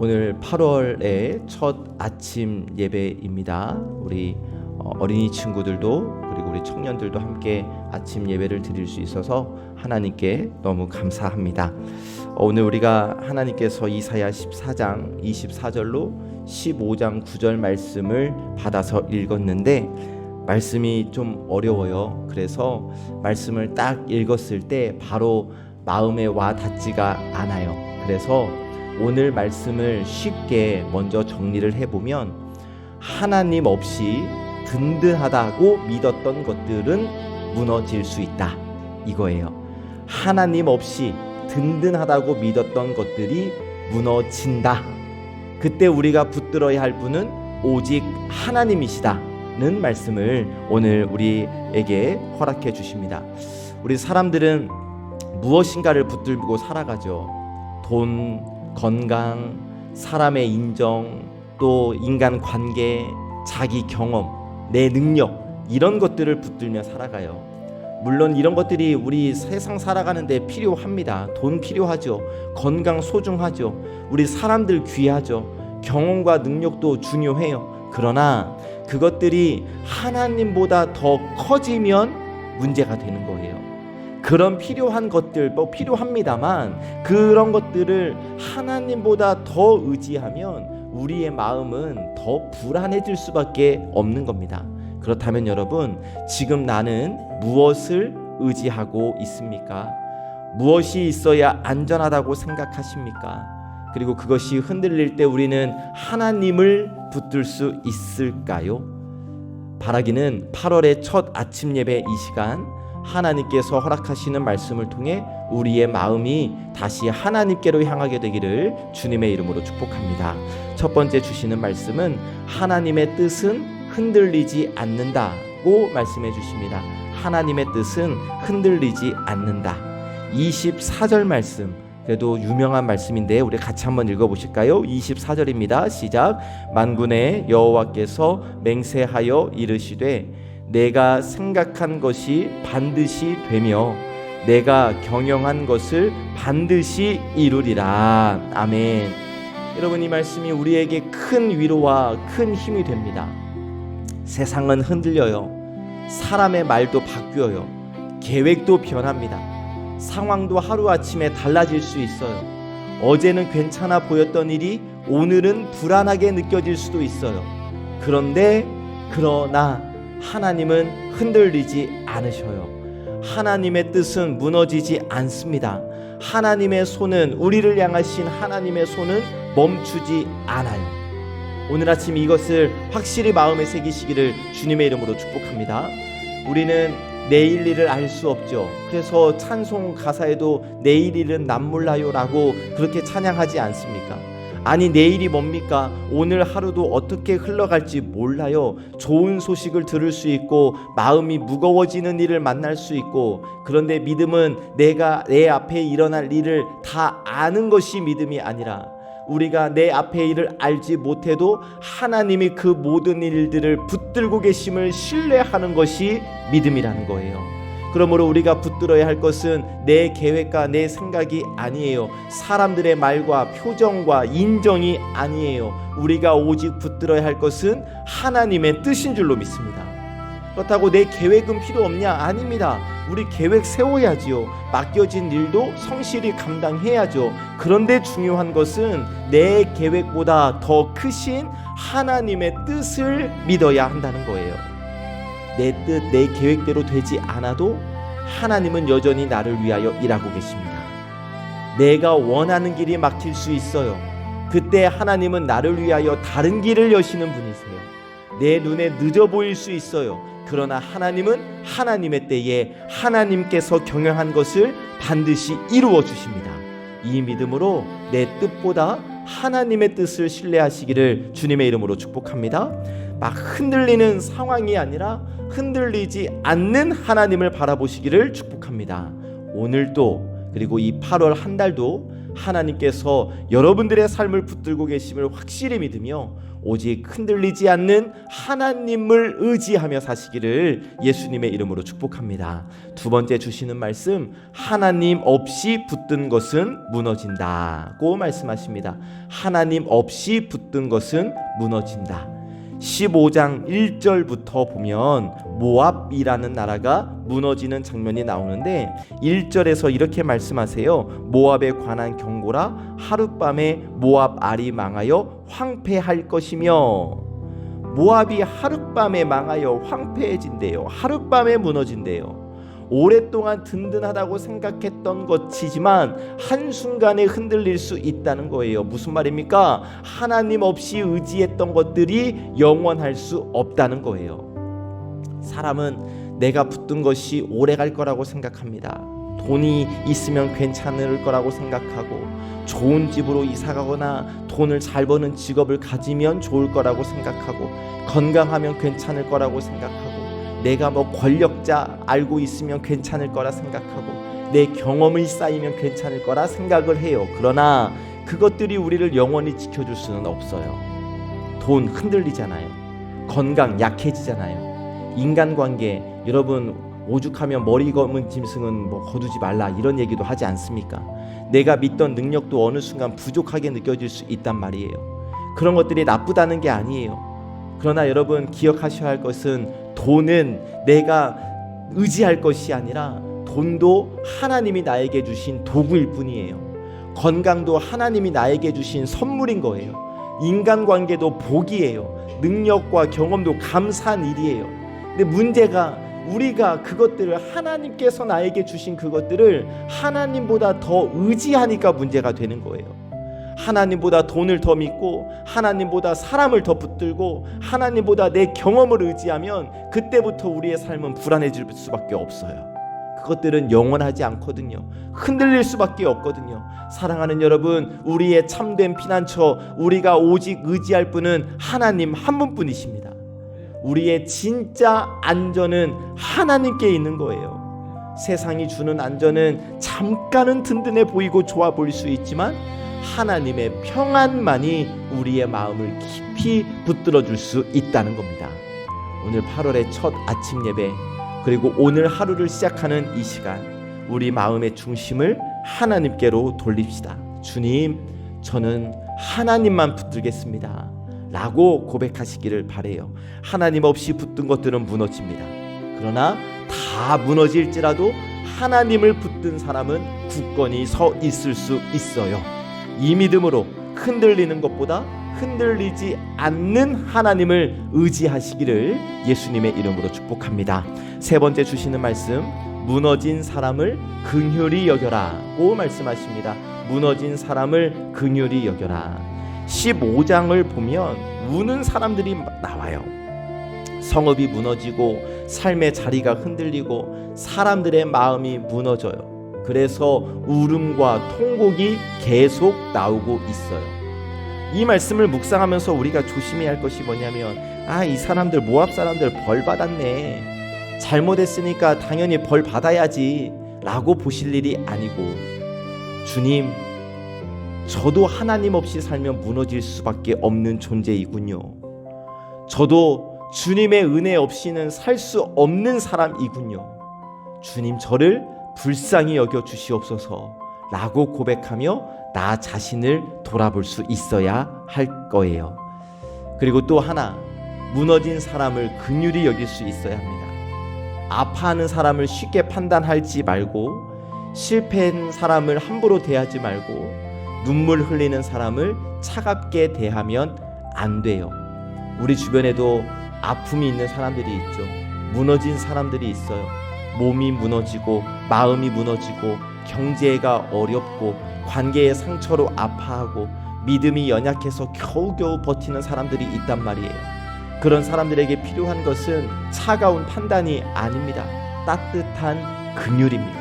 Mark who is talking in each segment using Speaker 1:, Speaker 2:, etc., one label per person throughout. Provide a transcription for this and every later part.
Speaker 1: 오늘 8월의 첫 아침 예배입니다. 우리 어린이 친구들도 그리고 우리 청년들도 함께 아침 예배를 드릴 수 있어서 하나님께 너무 감사합니다. 오늘 우리가 하나님께서 이사야 14장 24절로 15장 9절 말씀을 받아서 읽었는데 말씀이 좀 어려워요. 그래서 말씀을 딱 읽었을 때 바로 마음에 와 닿지가 않아요. 그래서 오늘 말씀을 쉽게 먼저 정리를 해보면, 하나님 없이 든든하다고 믿었던 것들은 무너질 수 있다, 이거예요. 하나님 없이 든든하다고 믿었던 것들이 무너진다. 그때 우리가 붙들어야 할 분은 오직 하나님이시다는 말씀을 오늘 우리에게 허락해 주십니다. 우리 사람들은 무엇인가를 붙들고 살아가죠. 돈, 건강, 사람의 인정, 또 인간관계, 자기 경험, 내 능력, 이런 것들을 붙들며 살아가요. 물론 이런 것들이 우리 세상 살아가는데 필요합니다. 돈 필요하죠. 건강 소중하죠. 우리 사람들 귀하죠. 경험과 능력도 중요해요. 그러나 그것들이 하나님보다 더 커지면 문제가 되는 거예요. 그런 필요한 것들 필요합니다만, 그런 것들을 하나님보다 더 의지하면 우리의 마음은 더 불안해질 수밖에 없는 겁니다. 그렇다면 여러분, 지금 나는 무엇을 의지하고 있습니까? 무엇이 있어야 안전하다고 생각하십니까? 그리고 그것이 흔들릴 때 우리는 하나님을 붙들 수 있을까요? 바라기는 8월의 첫 아침 예배 이 시간, 하나님께서 허락하시는 말씀을 통해 우리의 마음이 다시 하나님께로 향하게 되기를 주님의 이름으로 축복합니다. 첫 번째 주시는 말씀은 하나님의 뜻은 흔들리지 않는다고 말씀해 주십니다. 하나님의 뜻은 흔들리지 않는다. 24절 말씀, 그래도 유명한 말씀인데 우리 같이 한번 읽어보실까요? 24절입니다. 시작. 만군의 여호와께서 맹세하여 이르시되 내가 생각한 것이 반드시 되며 내가 경영한 것을 반드시 이루리라. 아멘. 여러분, 이 말씀이 우리에게 큰 위로와 큰 힘이 됩니다. 세상은 흔들려요. 사람의 말도 바뀌어요. 계획도 변합니다. 상황도 하루아침에 달라질 수 있어요. 어제는 괜찮아 보였던 일이 오늘은 불안하게 느껴질 수도 있어요. 그러나 하나님은 흔들리지 않으셔요. 하나님의 뜻은 무너지지 않습니다. 하나님의 손은, 우리를 향하신 하나님의 손은 멈추지 않아요. 오늘 아침 이것을 확실히 마음에 새기시기를 주님의 이름으로 축복합니다. 우리는 내일 일을 알 수 없죠. 그래서 찬송 가사에도 내일 일은 남 몰라요 라고 그렇게 찬양하지 않습니까? 아니, 내일이 뭡니까? 오늘 하루도 어떻게 흘러갈지 몰라요. 좋은 소식을 들을 수 있고 마음이 무거워지는 일을 만날 수 있고, 그런데 믿음은 내가 내 앞에 일어날 일을 다 아는 것이 믿음이 아니라, 우리가 내 앞에 일을 알지 못해도 하나님이 그 모든 일들을 붙들고 계심을 신뢰하는 것이 믿음이라는 거예요. 그러므로 우리가 붙들어야 할 것은 내 계획과 내 생각이 아니에요. 사람들의 말과 표정과 인정이 아니에요. 우리가 오직 붙들어야 할 것은 하나님의 뜻인 줄로 믿습니다. 그렇다고 내 계획은 필요 없냐? 아닙니다. 우리 계획 세워야지요. 맡겨진 일도 성실히 감당해야죠. 그런데 중요한 것은 내 계획보다 더 크신 하나님의 뜻을 믿어야 한다는 거예요. 내 뜻, 내 계획대로 되지 않아도 하나님은 여전히 나를 위하여 일하고 계십니다. 내가 원하는 길이 막힐 수 있어요. 그때 하나님은 나를 위하여 다른 길을 여시는 분이세요. 내 눈에 늦어 보일 수 있어요. 그러나 하나님은 하나님의 때에 하나님께서 경영한 것을 반드시 이루어 주십니다. 이 믿음으로 내 뜻보다 하나님의 뜻을 신뢰하시기를 주님의 이름으로 축복합니다. 막 흔들리는 상황이 아니라 흔들리지 않는 하나님을 바라보시기를 축복합니다. 오늘도, 그리고 이 8월 한 달도 하나님께서 여러분들의 삶을 붙들고 계심을 확실히 믿으며 오직 흔들리지 않는 하나님을 의지하며 사시기를 예수님의 이름으로 축복합니다. 두 번째 주시는 말씀, 하나님 없이 붙든 것은 무너진다고 말씀하십니다. 하나님 없이 붙든 것은 무너진다. 15장 1절부터 보면 모압이라는 나라가 무너지는 장면이 나오는데 1절에서 이렇게 말씀하세요. 모압에 관한 경고라. 하룻밤에 모압 알이 망하여 황폐할 것이며. 모압이 하룻밤에 망하여 황폐해진대요. 하룻밤에 무너진대요. 오랫동안 든든하다고 생각했던 것이지만 한순간에 흔들릴 수 있다는 거예요. 무슨 말입니까? 하나님 없이 의지했던 것들이 영원할 수 없다는 거예요. 사람은 내가 붙든 것이 오래 갈 거라고 생각합니다. 돈이 있으면 괜찮을 거라고 생각하고, 좋은 집으로 이사가거나 돈을 잘 버는 직업을 가지면 좋을 거라고 생각하고, 건강하면 괜찮을 거라고 생각하고, 내가 뭐 권력자 알고 있으면 괜찮을 거라 생각하고, 내 경험이 쌓이면 괜찮을 거라 생각을 해요. 그러나 그것들이 우리를 영원히 지켜줄 수는 없어요. 돈 흔들리잖아요. 건강 약해지잖아요. 인간관계, 여러분 오죽하면 머리 검은 짐승은 뭐 거두지 말라 이런 얘기도 하지 않습니까? 내가 믿던 능력도 어느 순간 부족하게 느껴질 수 있단 말이에요. 그런 것들이 나쁘다는 게 아니에요. 그러나 여러분 기억하셔야 할 것은, 돈은 내가 의지할 것이 아니라 돈도 하나님이 나에게 주신 도구일 뿐이에요. 건강도 하나님이 나에게 주신 선물인 거예요. 인간관계도 복이에요. 능력과 경험도 감사한 일이에요. 근데 문제가, 우리가 그것들을, 하나님께서 나에게 주신 그것들을 하나님보다 더 의지하니까 문제가 되는 거예요. 하나님보다 돈을 더 믿고, 하나님보다 사람을 더 붙들고, 하나님보다 내 경험을 의지하면 그때부터 우리의 삶은 불안해질 수밖에 없어요. 그것들은 영원하지 않거든요. 흔들릴 수밖에 없거든요. 사랑하는 여러분, 우리의 참된 피난처, 우리가 오직 의지할 분은 하나님 한 분뿐이십니다. 우리의 진짜 안전은 하나님께 있는 거예요. 세상이 주는 안전은 잠깐은 든든해 보이고 좋아 보일 수 있지만 하나님의 평안만이 우리의 마음을 깊이 붙들어 줄 수 있다는 겁니다. 오늘 8월의 첫 아침 예배, 그리고 오늘 하루를 시작하는 이 시간, 우리 마음의 중심을 하나님께로 돌립시다. 주님, 저는 하나님만 붙들겠습니다 라고 고백하시기를 바라요. 하나님 없이 붙든 것들은 무너집니다. 그러나 다 무너질지라도 하나님을 붙든 사람은 굳건히 서 있을 수 있어요. 이 믿음으로 흔들리는 것보다 흔들리지 않는 하나님을 의지하시기를 예수님의 이름으로 축복합니다. 세 번째 주시는 말씀, 무너진 사람을 긍휼히 여겨라고 말씀하십니다. 무너진 사람을 긍휼히 여겨라. 15장을 보면 우는 사람들이 나와요. 성읍이 무너지고 삶의 자리가 흔들리고 사람들의 마음이 무너져요. 그래서 울음과 통곡이 계속 나오고 있어요. 이 말씀을 묵상하면서 우리가 조심해야 할 것이 뭐냐면, 이 사람들, 모압 사람들 벌 받았네, 잘못했으니까 당연히 벌 받아야지 라고 보실 일이 아니고, 주님, 저도 하나님 없이 살면 무너질 수밖에 없는 존재이군요. 저도 주님의 은혜 없이는 살 수 없는 사람이군요. 주님, 저를 불쌍히 여겨 주시옵소서 라고 고백하며 나 자신을 돌아볼 수 있어야 할 거예요. 그리고 또 하나, 무너진 사람을 긍휼히 여길 수 있어야 합니다. 아파하는 사람을 쉽게 판단하지 말고, 실패한 사람을 함부로 대하지 말고, 눈물 흘리는 사람을 차갑게 대하면 안 돼요. 우리 주변에도 아픔이 있는 사람들이 있죠. 무너진 사람들이 있어요. 몸이 무너지고 마음이 무너지고 경제가 어렵고 관계의 상처로 아파하고 믿음이 연약해서 겨우겨우 버티는 사람들이 있단 말이에요. 그런 사람들에게 필요한 것은 차가운 판단이 아닙니다. 따뜻한 긍휼입니다.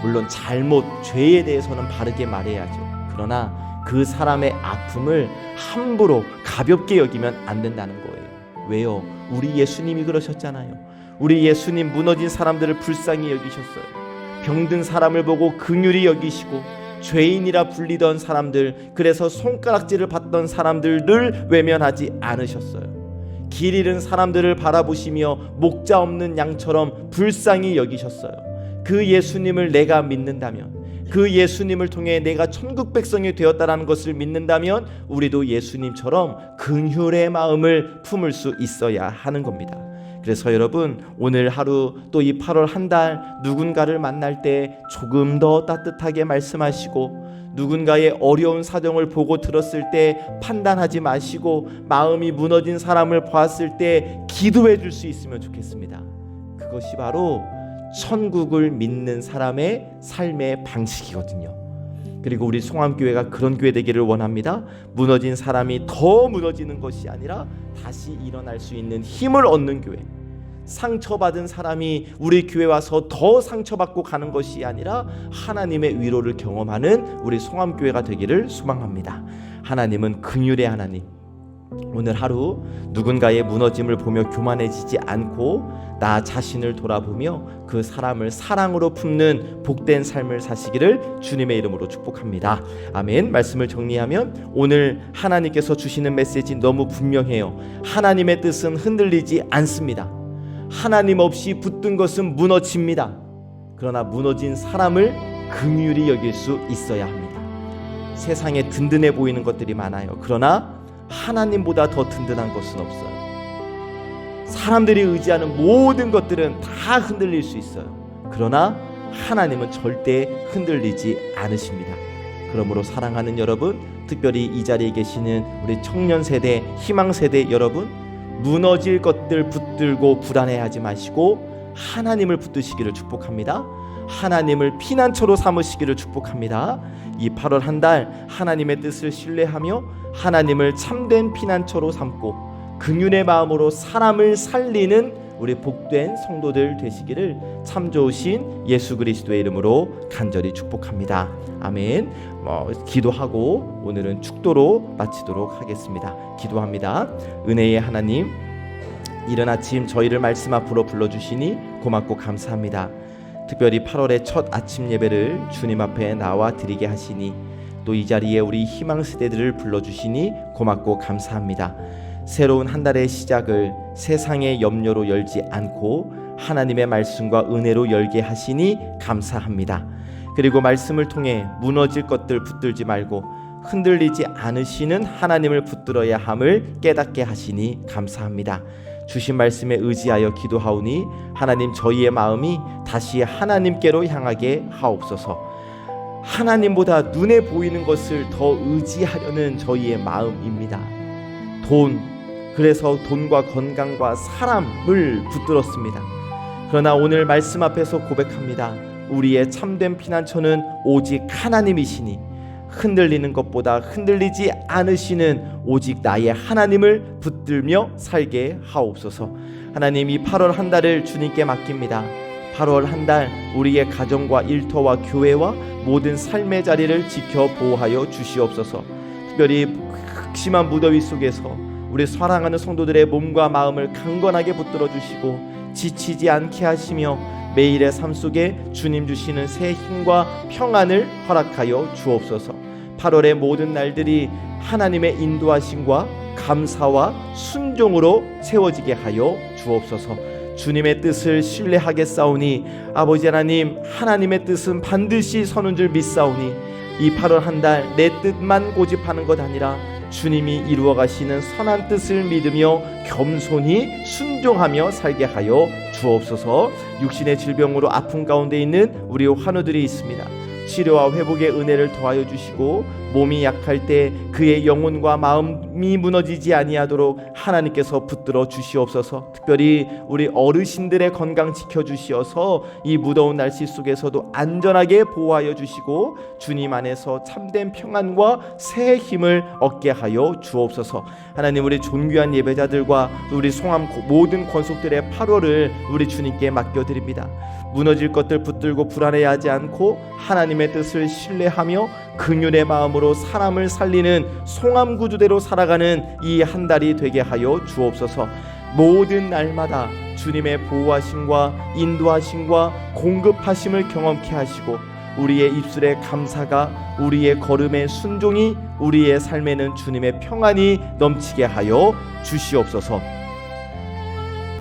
Speaker 1: 물론 잘못, 죄에 대해서는 바르게 말해야죠. 그러나 그 사람의 아픔을 함부로 가볍게 여기면 안 된다는 거예요. 왜요? 우리 예수님이 그러셨잖아요. 우리 예수님 무너진 사람들을 불쌍히 여기셨어요. 병든 사람을 보고 긍휼히 여기시고, 죄인이라 불리던 사람들, 그래서 손가락질을 받던 사람들을 외면하지 않으셨어요. 길 잃은 사람들을 바라보시며 목자 없는 양처럼 불쌍히 여기셨어요. 그 예수님을 내가 믿는다면, 그 예수님을 통해 내가 천국 백성이 되었다라는 것을 믿는다면 우리도 예수님처럼 긍휼의 마음을 품을 수 있어야 하는 겁니다. 그래서 여러분, 오늘 하루 또 이 8월 한 달 누군가를 만날 때 조금 더 따뜻하게 말씀하시고, 누군가의 어려운 사정을 보고 들었을 때 판단하지 마시고, 마음이 무너진 사람을 보았을 때 기도해 줄 수 있으면 좋겠습니다. 그것이 바로 천국을 믿는 사람의 삶의 방식이거든요. 그리고 우리 송암교회가 그런 교회 되기를 원합니다. 무너진 사람이 더 무너지는 것이 아니라 다시 일어날 수 있는 힘을 얻는 교회, 상처받은 사람이 우리 교회 와서 더 상처받고 가는 것이 아니라 하나님의 위로를 경험하는 우리 송암교회가 되기를 소망합니다. 하나님은 긍휼의 하나님. 오늘 하루 누군가의 무너짐을 보며 교만해지지 않고 나 자신을 돌아보며 그 사람을 사랑으로 품는 복된 삶을 사시기를 주님의 이름으로 축복합니다. 아멘. 말씀을 정리하면 오늘 하나님께서 주시는 메시지 너무 분명해요. 하나님의 뜻은 흔들리지 않습니다. 하나님 없이 붙든 것은 무너집니다. 그러나 무너진 사람을 긍휼히 여길 수 있어야 합니다. 세상에 든든해 보이는 것들이 많아요. 그러나 하나님보다 더 든든한 것은 없어요. 사람들이 의지하는 모든 것들은 다 흔들릴 수 있어요. 그러나 하나님은 절대 흔들리지 않으십니다. 그러므로 사랑하는 여러분, 특별히 이 자리에 계시는 우리 청년 세대, 희망 세대 여러분, 무너질 것들 붙들고 불안해하지 마시고 하나님을 붙드시기를 축복합니다. 하나님을 피난처로 삼으시기를 축복합니다. 이 8월 한 달 하나님의 뜻을 신뢰하며 하나님을 참된 피난처로 삼고 긍휼의 마음으로 사람을 살리는 우리 복된 성도들 되시기를 참 좋으신 예수 그리스도의 이름으로 간절히 축복합니다. 아멘. 기도하고 오늘은 축도로 마치도록 하겠습니다. 기도합니다. 은혜의 하나님, 이른 아침 저희를 말씀 앞으로 불러주시니 고맙고 감사합니다. 특별히 8월의 첫 아침 예배를 주님 앞에 나와 드리게 하시니, 또 이 자리에 우리 희망 세대들을 불러주시니 고맙고 감사합니다. 새로운 한 달의 시작을 세상의 염려로 열지 않고 하나님의 말씀과 은혜로 열게 하시니 감사합니다. 그리고 말씀을 통해 무너질 것들 붙들지 말고 흔들리지 않으시는 하나님을 붙들어야 함을 깨닫게 하시니 감사합니다. 주신 말씀에 의지하여 기도하오니 하나님, 저희의 마음이 다시 하나님께로 향하게 하옵소서. 하나님보다 눈에 보이는 것을 더 의지하려는 저희의 마음입니다. 그래서 돈과 건강과 사람을 붙들었습니다. 그러나 오늘 말씀 앞에서 고백합니다. 우리의 참된 피난처는 오직 하나님이시니 흔들리는 것보다 흔들리지 않으시는 오직 나의 하나님을 붙들며 살게 하옵소서. 하나님, 이 8월 한 달을 주님께 맡깁니다. 8월 한 달 우리의 가정과 일터와 교회와 모든 삶의 자리를 지켜 보호하여 주시옵소서. 특별히 극심한 무더위 속에서 우리 사랑하는 성도들의 몸과 마음을 강건하게 붙들어 주시고 지치지 않게 하시며 매일의 삶 속에 주님 주시는 새 힘과 평안을 허락하여 주옵소서. 8월의 모든 날들이 하나님의 인도하심과 감사와 순종으로 채워지게 하여 주옵소서. 주님의 뜻을 신뢰하겠사오니 아버지 하나님, 하나님의 뜻은 반드시 서는 줄 믿사오니 이 8월 한 달 내 뜻만 고집하는 것 아니라 주님이 이루어 가시는 선한 뜻을 믿으며 겸손히 순종하며 살게 하여 주옵소서. 육신의 질병으로 아픔 가운데 있는 우리 환우들이 있습니다. 치료와 회복의 은혜를 더하여 주시고 몸이 약할 때 그의 영혼과 마음이 무너지지 아니하도록 하나님께서 붙들어 주시옵소서. 특별히 우리 어르신들의 건강 지켜주시어서 이 무더운 날씨 속에서도 안전하게 보호하여 주시고 주님 안에서 참된 평안과 새 힘을 얻게 하여 주옵소서. 하나님, 우리 존귀한 예배자들과 우리 송암 모든 권속들의 8월을 우리 주님께 맡겨드립니다. 무너질 것들 붙들고 불안해하지 않고 하나님의 뜻을 신뢰하며 긍휼의 마음으로 사람을 살리는 송암구주대로 살아가는 이 한 달이 되게 하여 주옵소서. 모든 날마다 주님의 보호하심과 인도하심과 공급하심을 경험케 하시고 우리의 입술에 감사가, 우리의 걸음에 순종이, 우리의 삶에는 주님의 평안이 넘치게 하여 주시옵소서.